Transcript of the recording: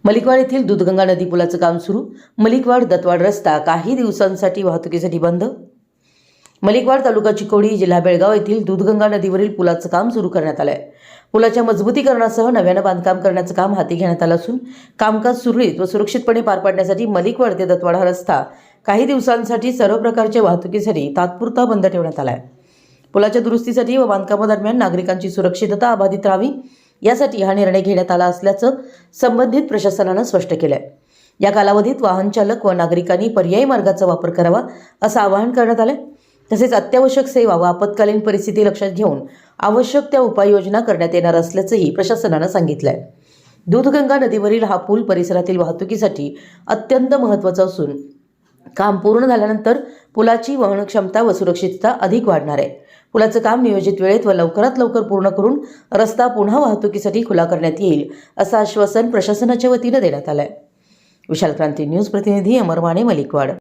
मलिकवाड येथील दूधगंगा नदी पुलाचं काम सुरू. मलिकवाड दत्तवाड रस्ता काही दिवसांसाठी वाहतुकीसाठी बंद. मलिकवाड तालुका चिकोडी जिल्हा बेळगाव येथील दूधगंगा नदीवरील पुलाचं काम सुरू करण्यात आलं आहे. पुलाच्या मजबूतीकरणासह नव्यानं बांधकाम करण्याचं काम हाती घेण्यात आलं असून कामकाज सुरळीत व सुरक्षितपणे पार पाडण्यासाठी मलिकवाड ते दत्तवाड हा रस्ता काही दिवसांसाठी सर्व प्रकारच्या वाहतुकीसाठी तात्पुरता बंद ठेवण्यात आला आहे. पुलाच्या दुरुस्तीसाठी व बांधकामादरम्यान नागरिकांची सुरक्षितता अबाधित राहावी यासाठी हा निर्णय घेण्यात आला असल्याचं संबंधित प्रशासनानं स्पष्ट केलं आहे. या कालावधीत वाहन चालक व नागरिकांनी पर्यायी मार्गाचा वापर करावा असं आवाहन करण्यात आलं. तसेच अत्यावश्यक सेवा व आपत्कालीन परिस्थिती लक्षात घेऊन आवश्यक त्या उपाययोजना करण्यात येणार असल्याचंही प्रशासनानं सांगितलंय. दूधगंगा नदीवरील हा पूल परिसरातील वाहतुकीसाठी अत्यंत महत्त्वाचा असून काम पूर्ण झाल्यानंतर पुलाची वहन क्षमता व सुरक्षितता अधिक वाढणार आहे. पुलाचं काम नियोजित वेळेत व लवकरात लवकर पूर्ण करून रस्ता पुन्हा वाहतुकीसाठी खुला करण्यात येईल असं आश्वासन प्रशासनाच्या वतीनं देण्यात आलं आहे. विशाल क्रांती न्यूज प्रतिनिधी अमर माने, मलिकवाड.